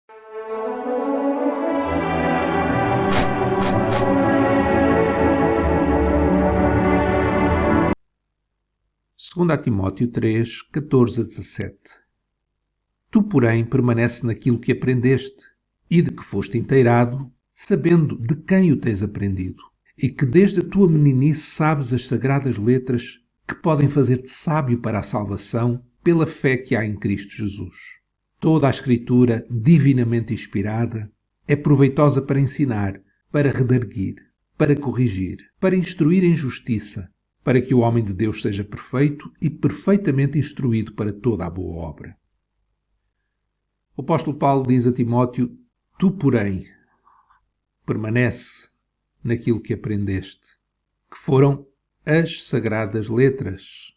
2 Timóteo 3, 14 a 17. Tu, porém, permanece naquilo que aprendeste e de que foste inteirado, sabendo de quem o tens aprendido, e que desde a tua meninice sabes as sagradas letras que podem fazer-te sábio para a salvação pela fé que há em Cristo Jesus. Toda a Escritura, divinamente inspirada, é proveitosa para ensinar, para redarguir, para corrigir, para instruir em justiça, para que o homem de Deus seja perfeito e perfeitamente instruído para toda a boa obra. O apóstolo Paulo diz a Timóteo: tu, porém, permanece naquilo que aprendeste, que foram as sagradas letras.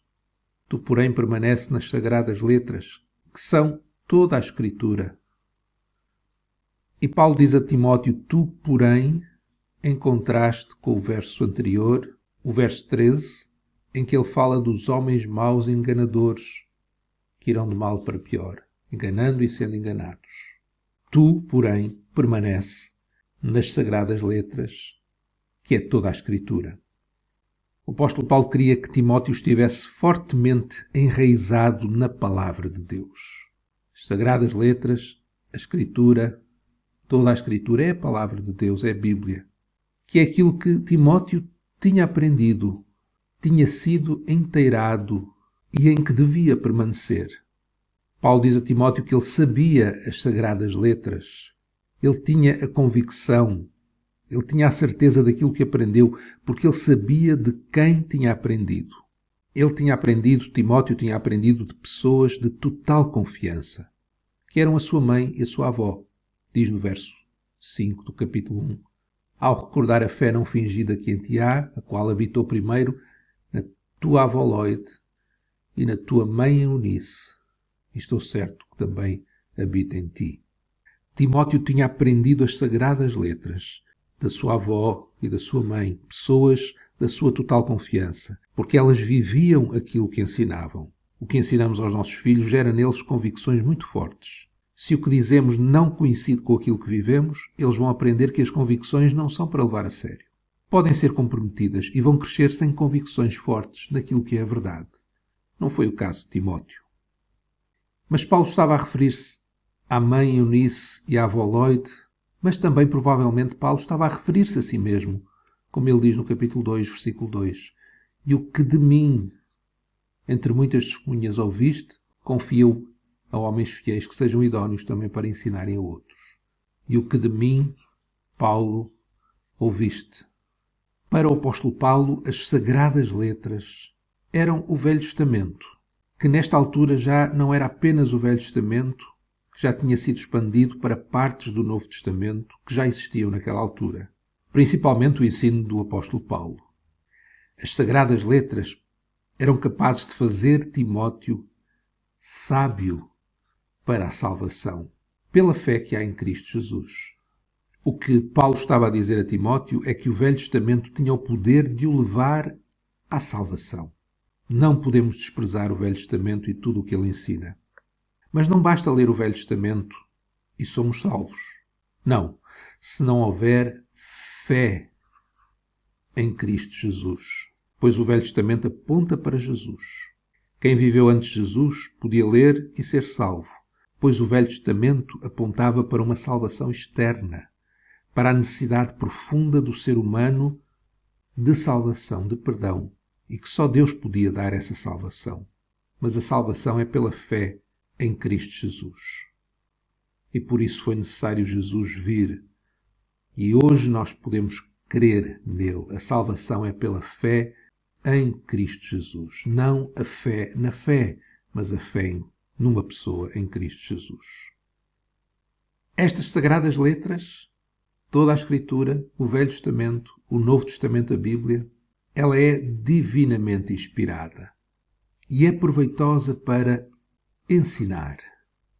Tu, porém, permanece nas sagradas letras, que são toda a Escritura. E Paulo diz a Timóteo: tu, porém, em contraste com o verso anterior, o verso 13, em que ele fala dos homens maus e enganadores, que irão de mal para pior, enganando e sendo enganados. Tu, porém, permanece nas sagradas letras, que é toda a Escritura. O apóstolo Paulo queria que Timóteo estivesse fortemente enraizado na palavra de Deus. As sagradas letras, a Escritura, toda a Escritura é a palavra de Deus, é a Bíblia, que é aquilo que Timóteo tinha aprendido, tinha sido inteirado e em que devia permanecer. Paulo diz a Timóteo que ele sabia as sagradas letras, ele tinha a convicção, ele tinha a certeza daquilo que aprendeu, porque ele sabia de quem tinha aprendido. Ele tinha aprendido, Timóteo tinha aprendido de pessoas de total confiança, que eram a sua mãe e a sua avó, diz no verso 5 do capítulo 1. Ao recordar a fé não fingida que em ti há, a qual habitou primeiro na tua avó Loide e na tua mãe Eunice, estou certo que também habita em ti. Timóteo tinha aprendido as sagradas letras da sua avó e da sua mãe, pessoas da sua total confiança, porque elas viviam aquilo que ensinavam. O que ensinamos aos nossos filhos gera neles convicções muito fortes. Se o que dizemos não coincide com aquilo que vivemos, eles vão aprender que as convicções não são para levar a sério. Podem ser comprometidas e vão crescer sem convicções fortes naquilo que é a verdade. Não foi o caso de Timóteo. Mas Paulo estava a referir-se à mãe Eunice e à avó Loide, mas também provavelmente Paulo estava a referir-se a si mesmo, como ele diz no capítulo 2, versículo 2. E o que de mim, entre muitas testemunhas ouviste, confia-o a homens fiéis que sejam idóneos também para ensinarem a outros. E o que de mim, Paulo, ouviste. Para o apóstolo Paulo, as sagradas letras eram o Velho Testamento, que nesta altura já não era apenas o Velho Testamento, que já tinha sido expandido para partes do Novo Testamento que já existiam naquela altura, principalmente o ensino do apóstolo Paulo. As sagradas letras eram capazes de fazer Timóteo sábio para a salvação, pela fé que há em Cristo Jesus. O que Paulo estava a dizer a Timóteo é que o Velho Testamento tinha o poder de o levar à salvação. Não podemos desprezar o Velho Testamento e tudo o que ele ensina. Mas não basta ler o Velho Testamento e somos salvos. Não, se não houver fé em Cristo Jesus, pois o Velho Testamento aponta para Jesus. Quem viveu antes de Jesus podia ler e ser salvo, pois o Velho Testamento apontava para uma salvação externa, para a necessidade profunda do ser humano de salvação, de perdão, e que só Deus podia dar essa salvação. Mas a salvação é pela fé em Cristo Jesus. E por isso foi necessário Jesus vir. E hoje nós podemos crer nele. A salvação é pela fé em Cristo Jesus. Não a fé na fé, mas a fé numa pessoa, em Cristo Jesus. Estas sagradas letras, toda a Escritura, o Velho Testamento, o Novo Testamento, a Bíblia, ela é divinamente inspirada e é proveitosa para ensinar,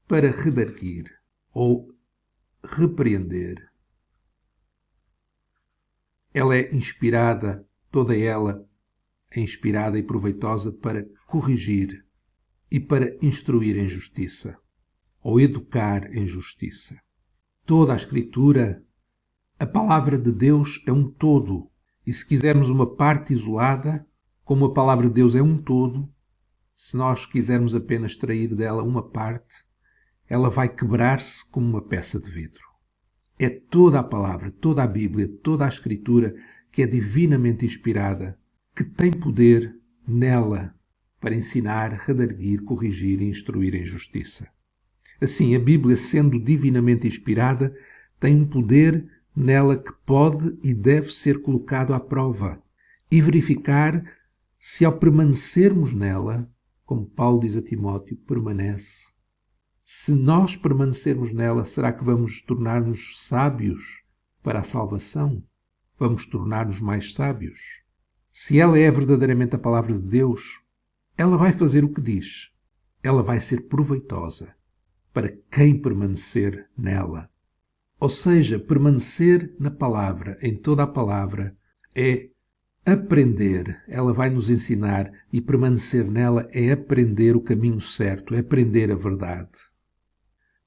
para redarguir ou repreender. Ela é inspirada, toda ela é inspirada e proveitosa para corrigir e para instruir em justiça ou educar em justiça. toda a Escritura, a palavra de Deus é um todo. E se quisermos uma parte isolada, como a palavra de Deus é um todo, se nós quisermos apenas extrair dela uma parte, ela vai quebrar-se como uma peça de vidro. É toda a palavra, toda a Bíblia, toda a Escritura que é divinamente inspirada, que tem poder nela para ensinar, redarguir, corrigir e instruir em justiça. Assim, a Bíblia, sendo divinamente inspirada, tem um poder nela que pode e deve ser colocado à prova e verificar se, ao permanecermos nela, como Paulo diz a Timóteo, permanece. Se nós permanecermos nela, será que vamos tornar-nos sábios para a salvação? Vamos tornar-nos mais sábios? Se ela é verdadeiramente a palavra de Deus, ela vai fazer o que diz. Ela vai ser proveitosa para quem permanecer nela. Ou seja, permanecer na palavra, em toda a palavra, é aprender. Ela vai nos ensinar, e permanecer nela é aprender o caminho certo, é aprender a verdade.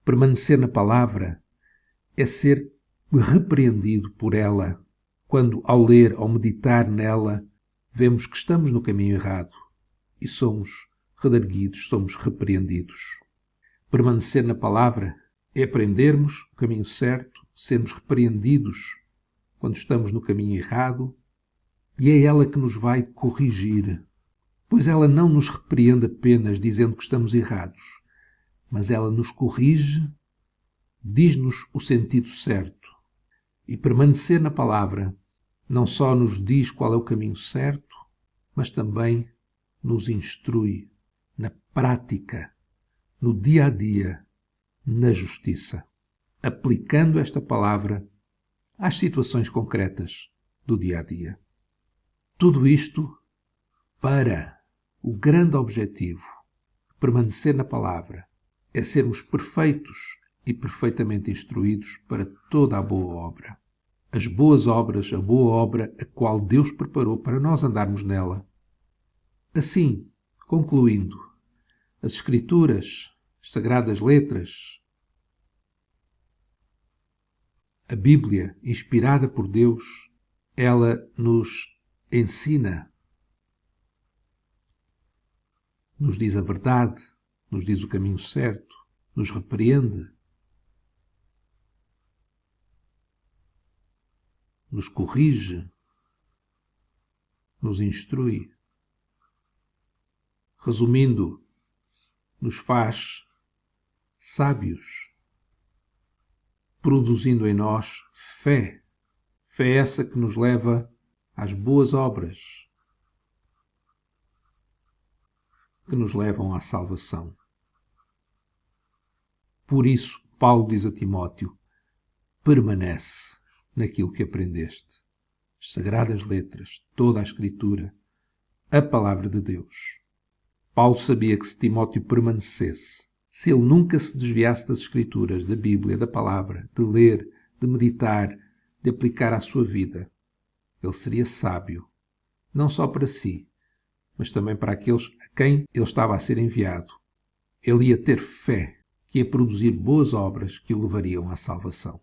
Permanecer na palavra é ser repreendido por ela quando, ao ler, ao meditar nela, vemos que estamos no caminho errado e somos redarguidos, somos repreendidos. Permanecer na palavra é aprendermos o caminho certo, sermos repreendidos quando estamos no caminho errado, e é ela que nos vai corrigir, pois ela não nos repreende apenas dizendo que estamos errados, mas ela nos corrige, diz-nos o sentido certo. E permanecer na palavra não só nos diz qual é o caminho certo, mas também nos instrui na prática, no dia a dia, na justiça, aplicando esta palavra às situações concretas do dia a dia. Tudo isto para o grande objetivo de permanecer na palavra é sermos perfeitos e perfeitamente instruídos para toda a boa obra. As boas obras, a boa obra a qual Deus preparou para nós andarmos nela. Assim, concluindo, as Escrituras, as Sagradas Letras, a Bíblia, inspirada por Deus, ela nos ensina, nos diz a verdade, nos diz o caminho certo, nos repreende, nos corrige, nos instrui. Resumindo, nos faz sábios, produzindo em nós fé. Fé essa que nos leva às boas obras, que nos levam à salvação. Por isso, Paulo diz a Timóteo, permanece naquilo que aprendeste. As Sagradas Letras, toda a Escritura, a Palavra de Deus. Paulo sabia que se Timóteo permanecesse, se ele nunca se desviasse das Escrituras, da Bíblia, da Palavra, de ler, de meditar, de aplicar à sua vida, ele seria sábio, não só para si, mas também para aqueles a quem ele estava a ser enviado. Ele ia ter fé, que ia produzir boas obras que o levariam à salvação.